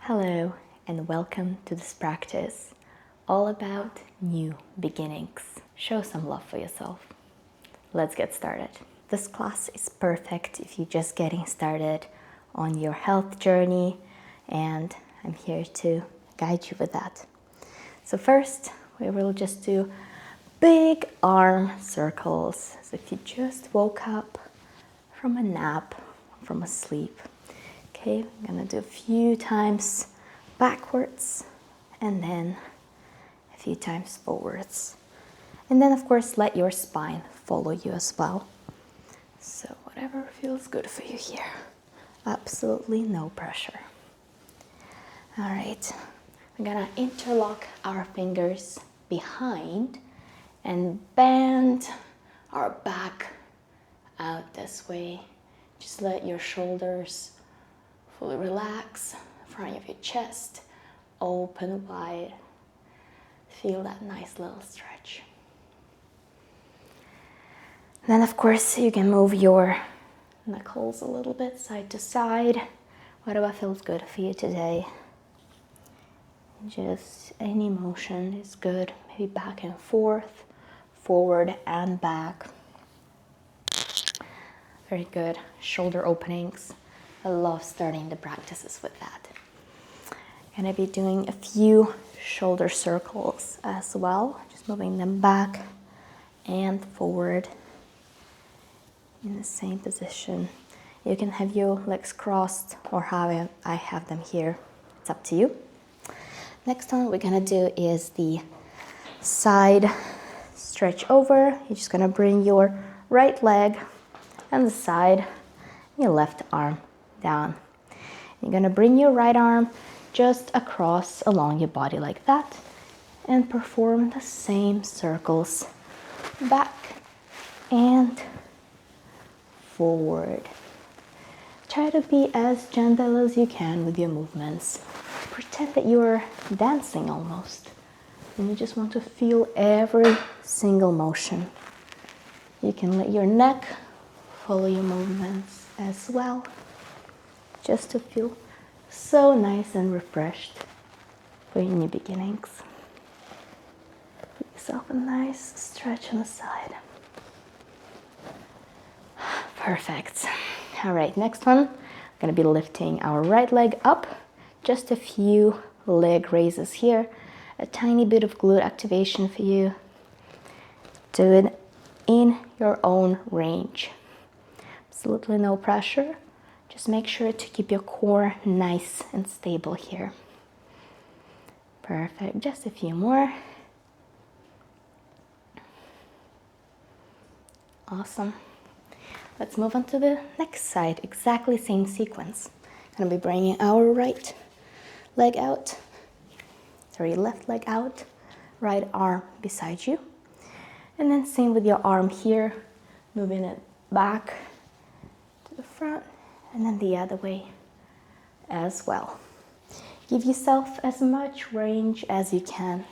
Hello and welcome to this practice all about new beginnings. Show some love for yourself. Let's get started. This class is perfect if you're just getting started on your health journey, and I'm here to guide you with that. So first, we will just do big arm circles. So if you just woke up from a nap, from a sleep. Okay, I'm gonna do a few times backwards and then a few times forwards. And then of course let your spine follow you as well. So whatever feels good for you here. Absolutely no pressure. All right, we're gonna interlock our fingers behind and bend our back out this way. Just let your shoulders fully relax, front of your chest, open wide. Feel that nice little stretch. Then of course you can move your knuckles a little bit side to side, whatever feels good for you today. Just any motion is good, maybe back and forth, forward and back. Very good, shoulder openings. I love starting the practices with that. I'm gonna be doing a few shoulder circles as well, just moving them back and forward in the same position. You can have your legs crossed or have I have them here. It's up to you. Next one we're gonna do is the side stretch over. You're just gonna bring your right leg and the side, your left arm down. You're gonna bring your right arm just across along your body like that and perform the same circles back and forward. Try to be as gentle as you can with your movements. Pretend that you're dancing almost and you just want to feel every single motion. You can let your neck follow your movements as well, just to feel so nice and refreshed for your new beginnings. Give yourself a nice stretch on the side. Perfect. All right, next one, I'm gonna be lifting our right leg up. Just a few leg raises here. A tiny bit of glute activation for you. Do it in your own range. Absolutely no pressure. Just make sure to keep your core nice and stable here. Perfect, just a few more. Awesome. Let's move on to the next side, exactly same sequence. Gonna be bringing our right leg out, left leg out, right arm beside you. And then same with your arm here, moving it back to the front and then the other way as well. Give yourself as much range as you can,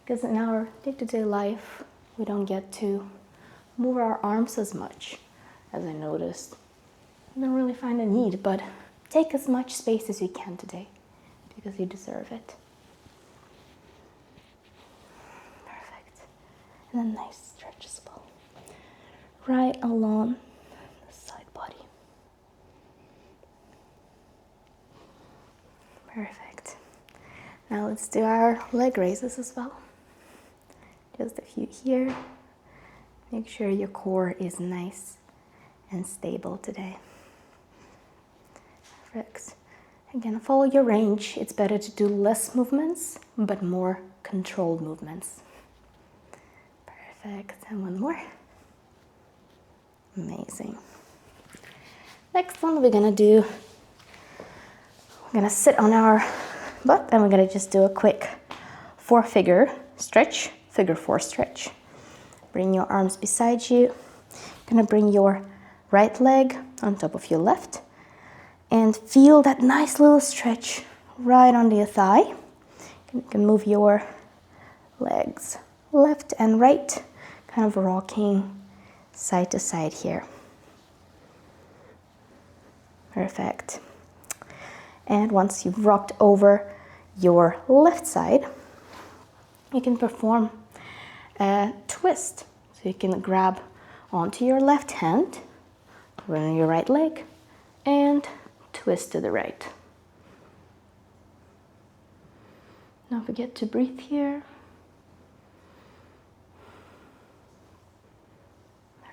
because in our day-to-day life, we don't get to move our arms as much as I noticed. I don't really find a need, but take as much space as you can today because you deserve it. Perfect. And a nice stretch as well. Right along the side body. Perfect. Now let's do our leg raises as well. Just a few here. Make sure your core is nice and stable today. Perfect. Again, follow your range. It's better to do less movements, but more controlled movements. Perfect. And one more. Amazing. Next one we're gonna do, we're gonna sit on our butt and we're gonna just do a quick four-figure stretch, figure four stretch. Bring your arms beside you. You're gonna bring your right leg on top of your left and feel that nice little stretch right under your thigh. You can move your legs left and right, kind of rocking side to side here. Perfect. And once you've rocked over your left side, you can perform a twist. So you can grab onto your left hand, run on your right leg, and twist to the right. Don't forget to breathe here.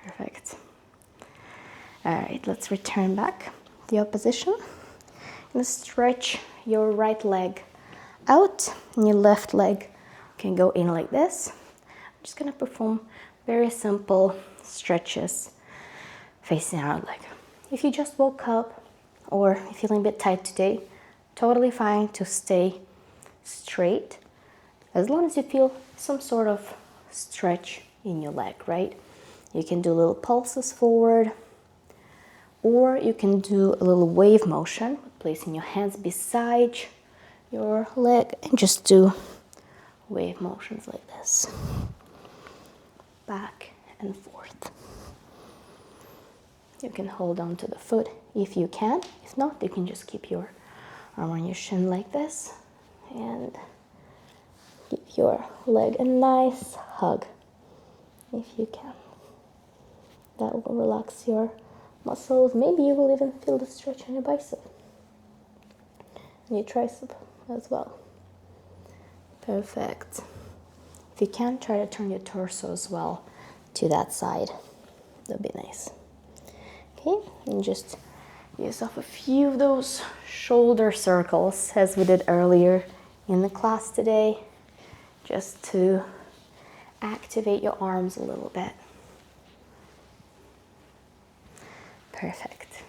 Perfect. All right, let's return back the opposition. And stretch your right leg out, and your left leg can go in like this. I'm just gonna perform very simple stretches facing our leg. If you just woke up or you're feeling a bit tight today, totally fine to stay straight as long as you feel some sort of stretch in your leg, right? You can do little pulses forward, or you can do a little wave motion, placing your hands beside your leg and just do wave motions like this, back and forth. You can hold on to the foot if you can. If not, you can just keep your arm on your shin like this and give your leg a nice hug if you can. That will relax your muscles. Maybe you will even feel the stretch on your bicep and your tricep as well. Perfect. If you can, try to turn your torso as well to that side. That'd be nice. Okay, and just use off a few of those shoulder circles as we did earlier in the class today, just to activate your arms a little bit. Perfect.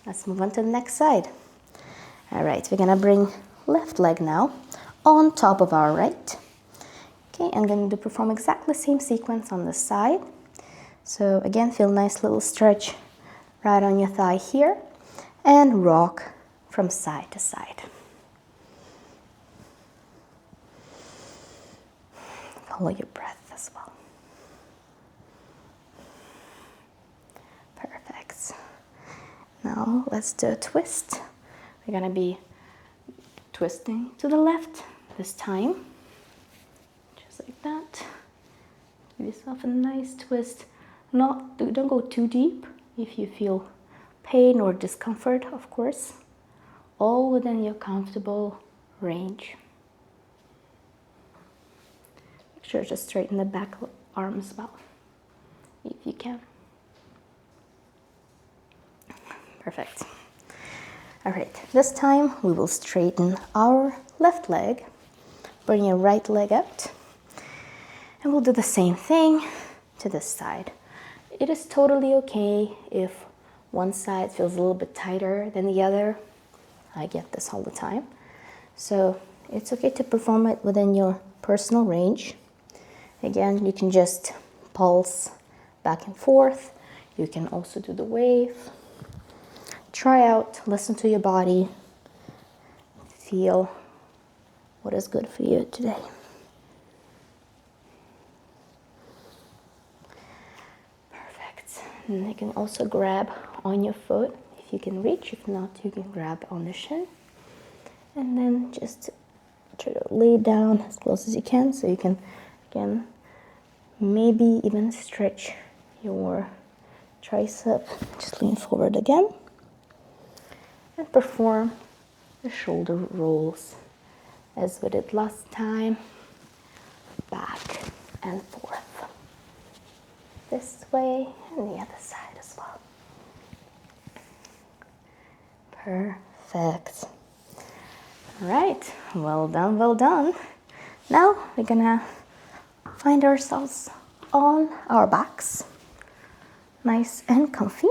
Let's move on to the next side. All right, we're gonna bring left leg now on top of our right. Okay, I'm going to perform exactly the same sequence on the side. So again, feel nice little stretch right on your thigh here and rock from side to side. Follow your breath as well. Perfect. Now let's do a twist. We're going to be twisting to the left this time. Just like that. Give yourself a nice twist. Don't go too deep if you feel pain or discomfort, of course. All within your comfortable range. Make sure to straighten the back arm as well, if you can. Perfect. All right, this time we will straighten our left leg, bring your right leg out, and we'll do the same thing to this side. It is totally okay if one side feels a little bit tighter than the other. I get this all the time. So it's okay to perform it within your personal range. Again, you can just pulse back and forth. You can also do the wave. Try out, listen to your body, feel what is good for you today. Perfect. And you can also grab on your foot if you can reach. If not, you can grab on the shin. And then just try to lay down as close as you can so you can, again, maybe even stretch your tricep. Just lean forward again. And perform the shoulder rolls as we did last time, back and forth. This way and the other side as well. Perfect. All right, well done, well done. Now we're gonna find ourselves on our backs, nice and comfy,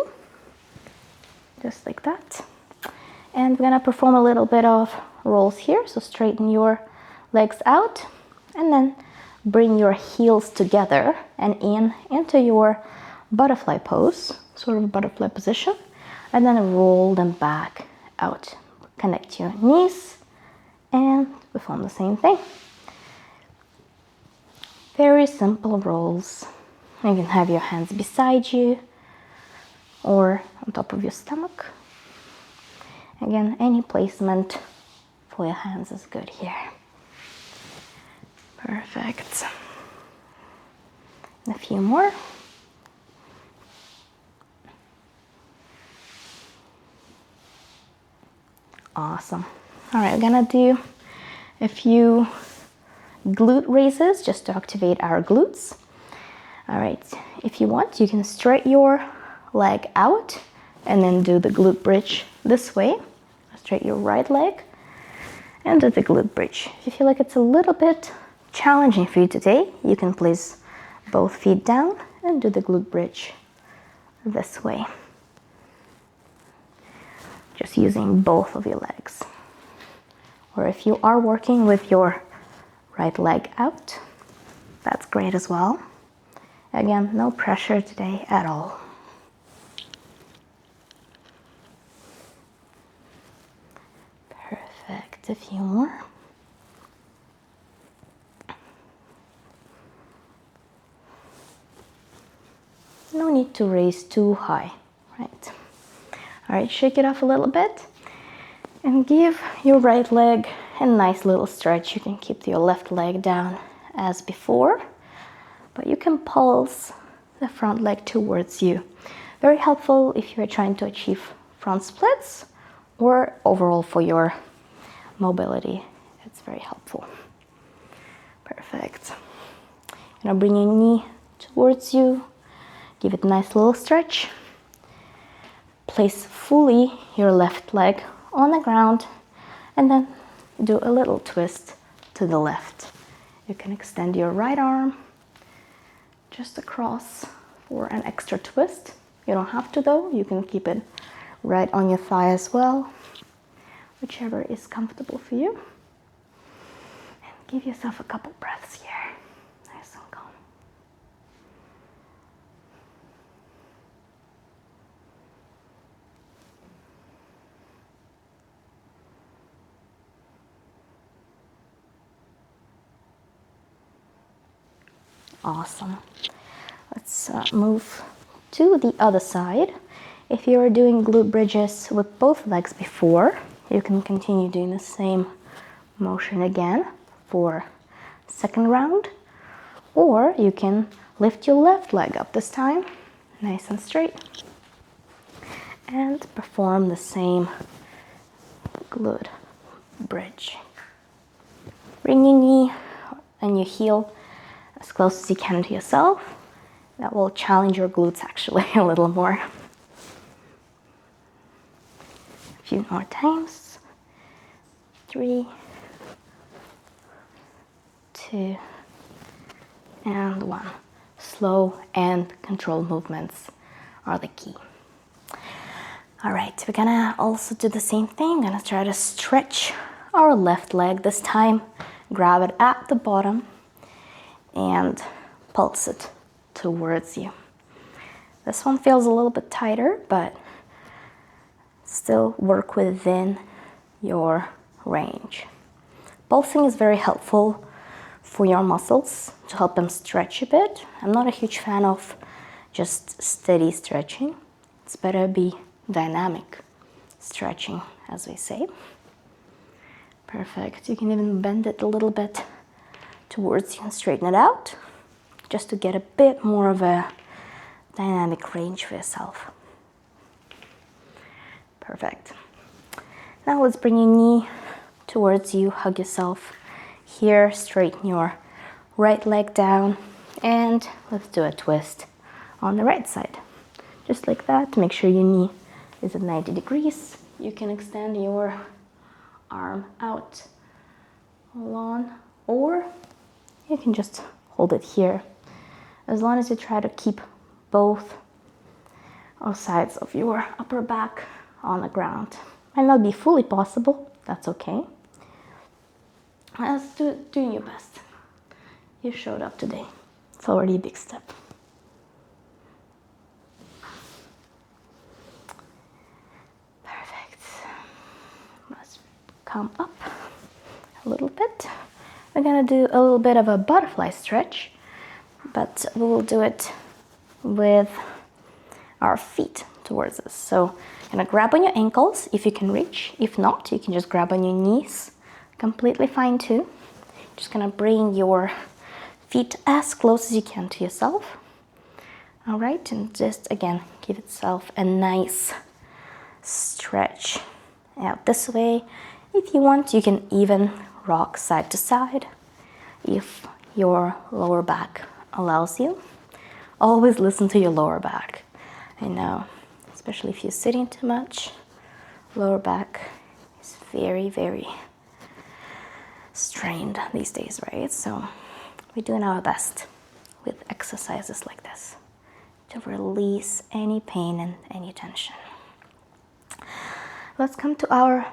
just like that. And we're gonna perform a little bit of rolls here. So straighten your legs out and then bring your heels together and into your butterfly pose, sort of a butterfly position, and then roll them back out. Connect your knees and perform the same thing. Very simple rolls. You can have your hands beside you or on top of your stomach. Again, any placement for your hands is good here. Perfect. And a few more. Awesome. All right, we're gonna do a few glute raises just to activate our glutes. All right, if you want, you can straight your leg out and then do the glute bridge this way. Straight your right leg and do the glute bridge. If you feel like it's a little bit challenging for you today, you can place both feet down and do the glute bridge this way. Just using both of your legs. Or if you are working with your right leg out, that's great as well. Again, no pressure today at all. Perfect, a few more. No need to raise too high, right? All right, shake it off a little bit and give your right leg a nice little stretch. You can keep your left leg down as before, but you can pulse the front leg towards you. Very helpful if you're trying to achieve front splits or overall for your mobility. It's very helpful. Perfect. Now bring your knee towards you. Give it a nice little stretch. Place fully your left leg on the ground and then do a little twist to the left. You can extend your right arm just across for an extra twist. You don't have to though, you can keep it right on your thigh as well, whichever is comfortable for you. And give yourself a couple breaths here, nice and calm. Awesome. Let's move to the other side. If you were doing glute bridges with both legs before, you can continue doing the same motion again for second round, or you can lift your left leg up this time, nice and straight, and perform the same glute bridge. Bring your knee and your heel as close as you can to yourself. That will challenge your glutes actually a little more. A few more times. 3, 2, and 1. Slow and controlled movements are the key. All right, we're gonna also do the same thing. Gonna try to stretch our left leg this time. Grab it at the bottom and pulse it towards you. This one feels a little bit tighter, but still work within your range. Pulsing is very helpful for your muscles to help them stretch a bit. I'm not a huge fan of just steady stretching. It's better be dynamic stretching, as we say. Perfect. You can even bend it a little bit towards you and straighten it out, just to get a bit more of a dynamic range for yourself. Perfect. Now let's bring your knee towards you, hug yourself here, straighten your right leg down, and let's do a twist on the right side. Just like that, make sure your knee is at 90 degrees. You can extend your arm out along, or you can just hold it here, as long as you try to keep both sides of your upper back on the ground. Might not be fully possible, that's okay. Just doing your best. You showed up today. It's already a big step. Perfect. Let's come up a little bit. We're gonna do a little bit of a butterfly stretch, but we will do it with our feet towards us. So you're gonna grab on your ankles if you can reach. If not, you can just grab on your knees. Completely fine too. Just gonna bring your feet as close as you can to yourself. All right, and just again, give itself a nice stretch out this way. If you want, you can even rock side to side if your lower back allows you. Always listen to your lower back. I know, especially if you're sitting too much, lower back is very, very strained these days, right? So we're doing our best with exercises like this to release any pain and any tension. Let's come to our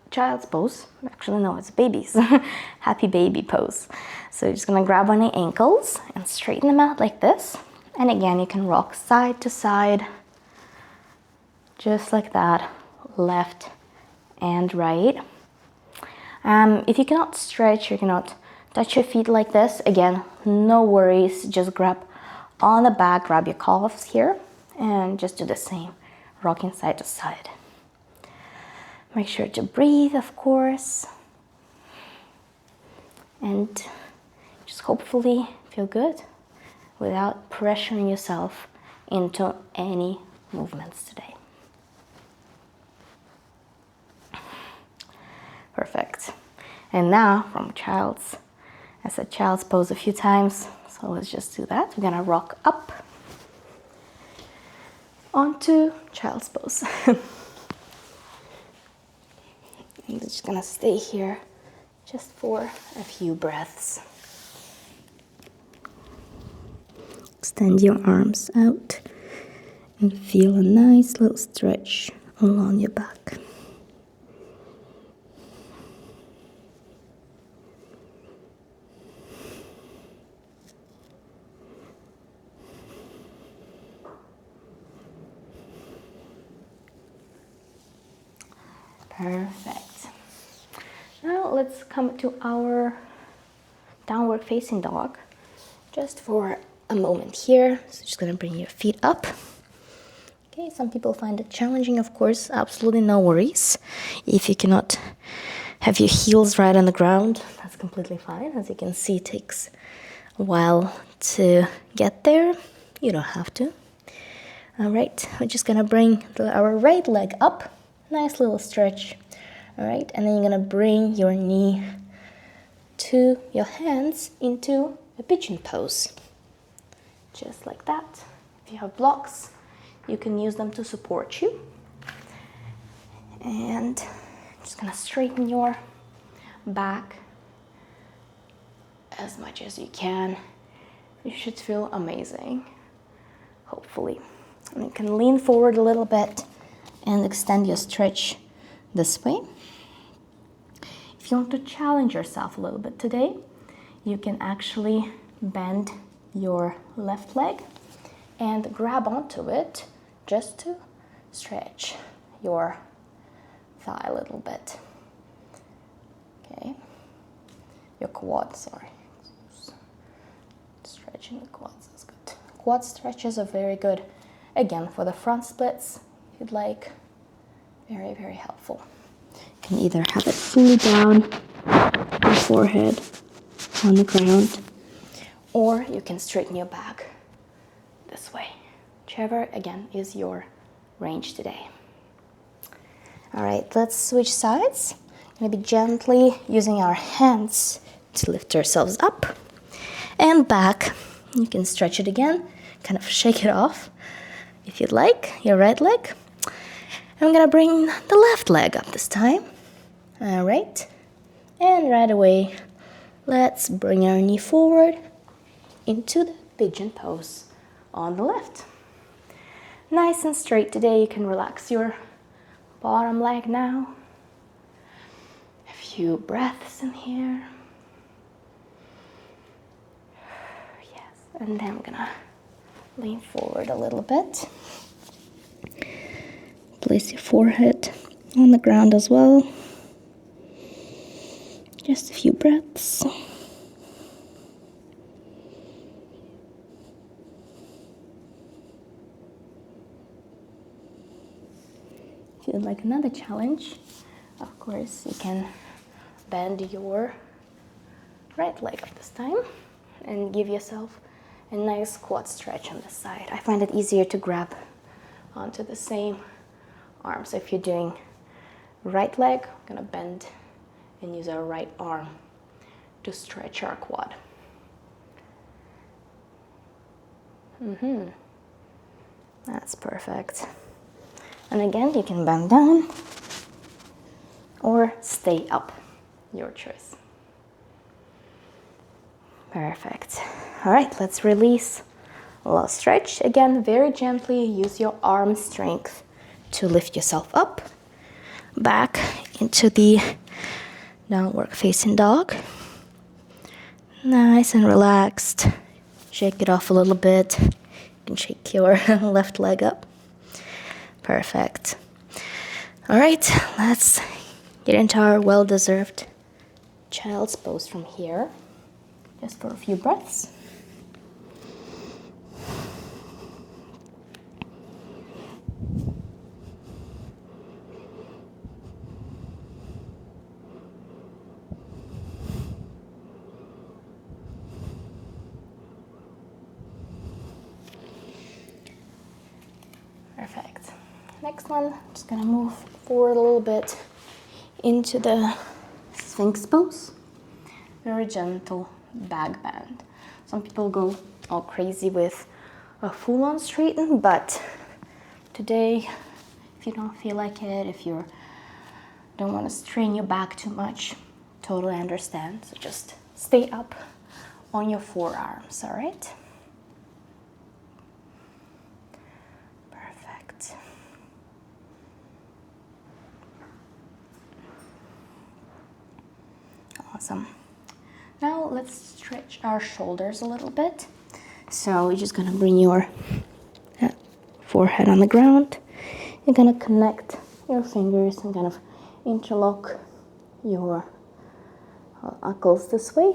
child's pose. Actually, no, it's baby's. Happy baby pose. So you're just gonna grab on your ankles and straighten them out like this. And again, you can rock side to side, just like that, left and right. If you cannot stretch, you cannot touch your feet like this, again, no worries. Just grab on the back, grab your calves here, and just do the same, rocking side to side. Make sure to breathe, of course, and just hopefully feel good without pressuring yourself into any movements today. Perfect. And now from child's, I said child's pose a few times, so let's just do that. We're gonna rock up onto child's pose. I'm just gonna stay here just for a few breaths. Extend your arms out and feel a nice little stretch along your back. Perfect. Now let's come to our downward facing dog just for a moment here. So just gonna bring your feet up. Okay, some people find it challenging, of course, absolutely no worries. If you cannot have your heels right on the ground, that's completely fine. As you can see, it takes a while to get there. You don't have to. All right, we're just gonna bring our right leg up. Nice little stretch. All right, and then you're gonna bring your knee to your hands into a pigeon pose. Just like that. If you have blocks, you can use them to support you. And just gonna straighten your back as much as you can. You should feel amazing, hopefully. And you can lean forward a little bit and extend your stretch this way. If you want to challenge yourself a little bit today, you can actually bend your left leg and grab onto it just to stretch your thigh a little bit. Okay, your quad, sorry. Stretching the quads is good. Quad stretches are very good, again, for the front splits, if you'd like. Very, very helpful. You can either have it fully down, your forehead on the ground, or you can straighten your back this way. Whichever, again, is your range today. All right, let's switch sides. We're gonna be gently using our hands to lift ourselves up and back. You can stretch it again, kind of shake it off if you'd like, your right leg. I'm gonna bring the left leg up this time. All right, and right away, let's bring our knee forward into the pigeon pose on the left. Nice and straight today. You can relax your bottom leg now. A few breaths in here. Yes, and then I'm gonna lean forward a little bit. Place your forehead on the ground as well. Just a few breaths. you'd like another challenge, of course, you can bend your right leg up this time and give yourself a nice quad stretch on this side. I find it easier to grab onto the same arm. So if you're doing right leg, we're gonna bend and use our right arm to stretch our quad. That's perfect. And again, you can bend down or stay up, your choice. Perfect. All right, let's release a little stretch. Again, very gently use your arm strength to lift yourself up, back into the downward facing dog. Nice and relaxed. Shake it off a little bit. You can shake your left leg up. Perfect. All right, let's get into our well-deserved child's pose from here. Just for a few breaths. Perfect. Next one, I'm just gonna move forward a little bit into the Sphinx pose. Very gentle back bend. Some people go all crazy with a full-on straighten, but today, if you don't feel like it, if you don't want to strain your back too much, totally understand. So just stay up on your forearms, all right? Perfect. Awesome. Now let's stretch our shoulders a little bit. So we're just gonna bring your forehead on the ground. You're gonna connect your fingers and kind of interlock your knuckles this way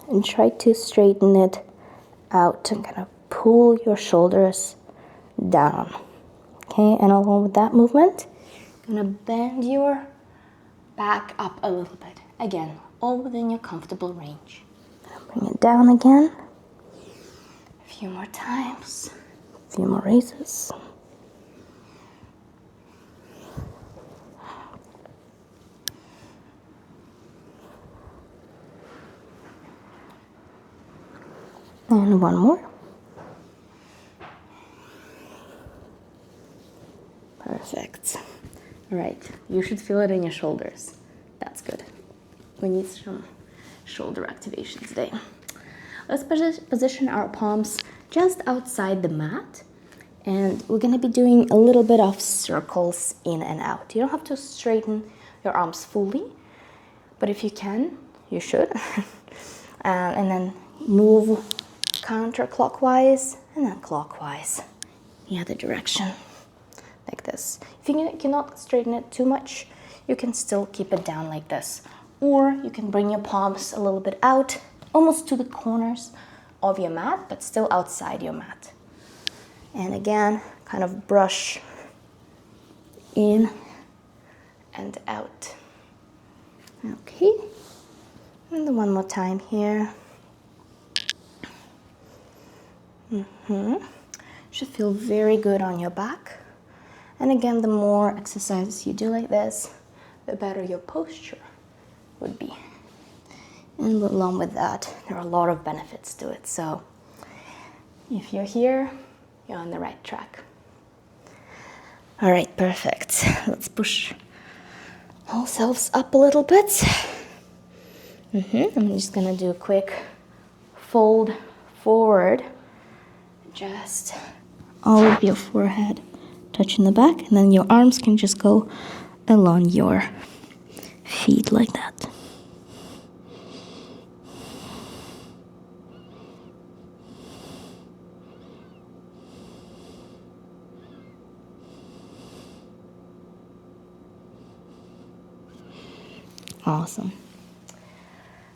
and try to straighten it out and kind of pull your shoulders down. Okay, and along with that movement, you're gonna bend your back up a little bit. Again, all within your comfortable range. Bring it down again. A few more times. A few more raises. And one more. Perfect. All right, you should feel it in your shoulders. That's good. We need some shoulder activation today. Let's position our palms just outside the mat, and we're gonna be doing a little bit of circles in and out. You don't have to straighten your arms fully, but if you can, you should. And then move counterclockwise and then clockwise the other direction, like this. If you cannot straighten it too much, you can still keep it down like this. Or you can bring your palms a little bit out, almost to the corners of your mat, but still outside your mat. And again, kind of brush in and out. Okay, and then one more time here. Should feel very good on your back. And again, the more exercises you do like this, the better your posture would be. And along with that, there are a lot of benefits to it. So if you're here, you're on the right track. All right, perfect. Let's push ourselves up a little bit. I'm just gonna do a quick fold forward. Just all of your forehead touching the back, and then your arms can just go along your feet like that. Awesome.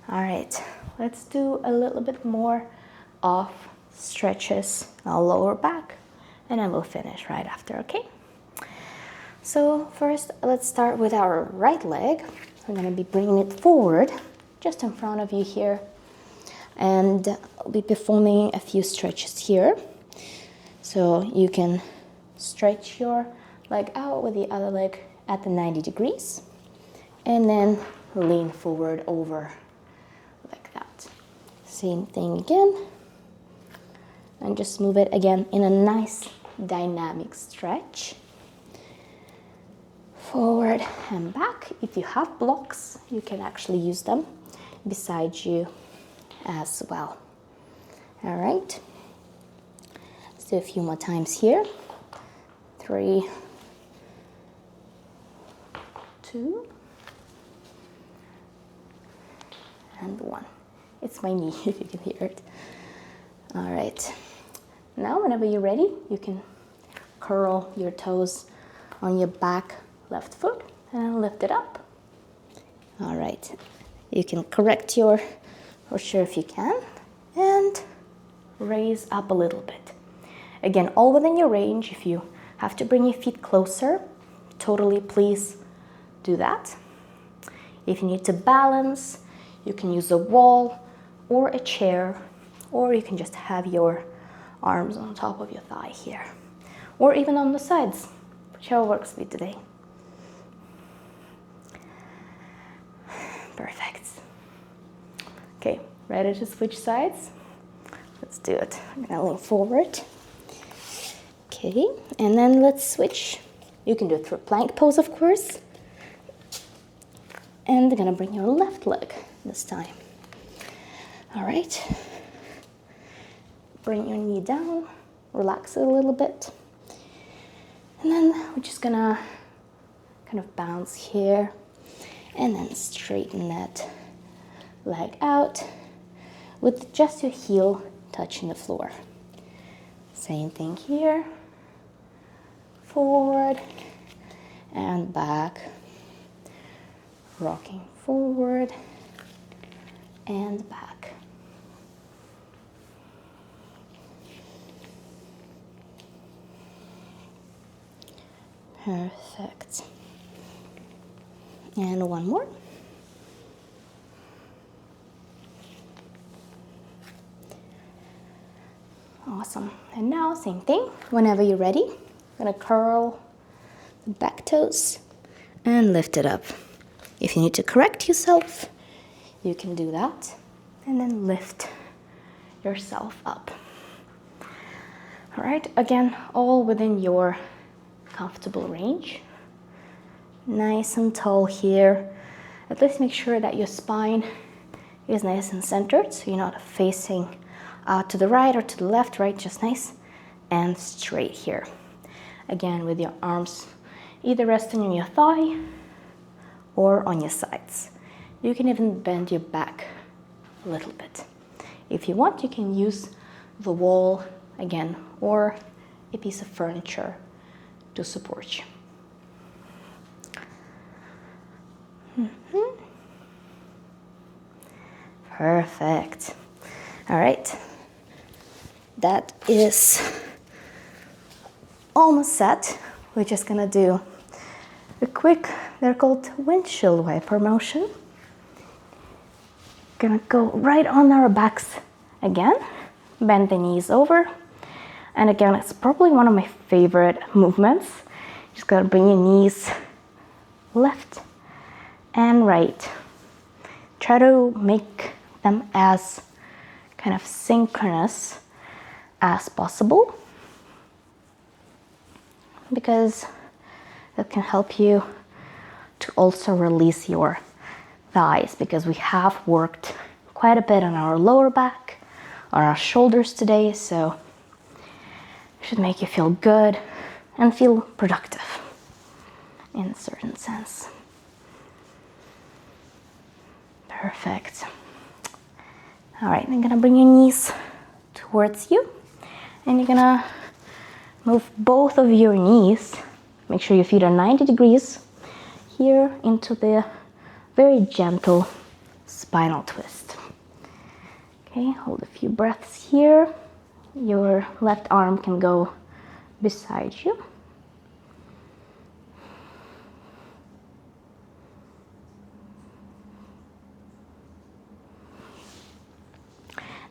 All right, let's do a little bit more of stretches our lower back, and then we'll finish right after, okay? So first, let's start with our right leg. We're gonna be bringing it forward, just in front of you here. And I'll be performing a few stretches here. So you can stretch your leg out with the other leg at the 90 degrees. And then lean forward over like that. Same thing again. And just move it again in a nice dynamic stretch. Forward and back. If you have blocks, you can actually use them beside you as well. All right. Let's do a few more times here. 3, 2, and 1. It's my knee, if you can hear it. All right. Now, whenever you're ready, you can curl your toes on your back left foot and lift it up. All right. You can correct your posture if you can and raise up a little bit. Again, all within your range. If you have to bring your feet closer, totally please do that. If you need to balance, you can use a wall or a chair, or you can just have your arms on top of your thigh here, or even on the sides, whichever works for you today. Perfect. Okay, ready to switch sides? Let's do it. I'm gonna lean forward. Okay, and then let's switch. You can do it through plank pose, of course. And you're gonna bring your left leg this time. All right. Bring your knee down, relax it a little bit. And then we're just gonna kind of bounce here and then straighten that leg out with just your heel touching the floor. Same thing here. Forward and back. Rocking forward and back. Perfect. And one more. Awesome. And now, same thing. Whenever you're ready, I'm gonna curl the back toes and lift it up. If you need to correct yourself, you can do that. And then lift yourself up. All right, again, all within your comfortable range. Nice and tall here. At least make sure that your spine is nice and centered, so you're not facing out to the right or to the left, right? Just nice and straight here. Again, with your arms either resting on your thigh or on your sides. You can even bend your back a little bit. If you want, you can use the wall again or a piece of furniture to support you. Perfect. All right. That is almost set. We're just gonna do a quick, they're called windshield wiper motion. Gonna go right on our backs again. Bend the knees over. And again, it's probably one of my favorite movements. Just gotta bring your knees left and right. Try to make them as kind of synchronous as possible, because that can help you to also release your thighs, because we have worked quite a bit on our lower back, on our shoulders today, so it should make you feel good and feel productive in a certain sense. Perfect. All right, I'm gonna bring your knees towards you, and you're gonna move both of your knees. Make sure your feet are 90 degrees here into the very gentle spinal twist. Okay, hold a few breaths here. Your left arm can go beside you.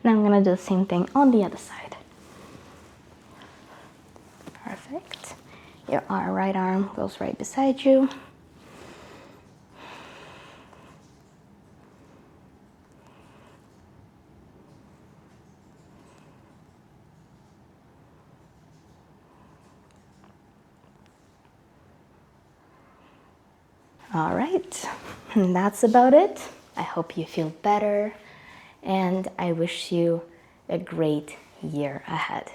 And I'm gonna do the same thing on the other side. Perfect. Your right arm goes right beside you. All right, and that's about it. I hope you feel better, and I wish you a great year ahead.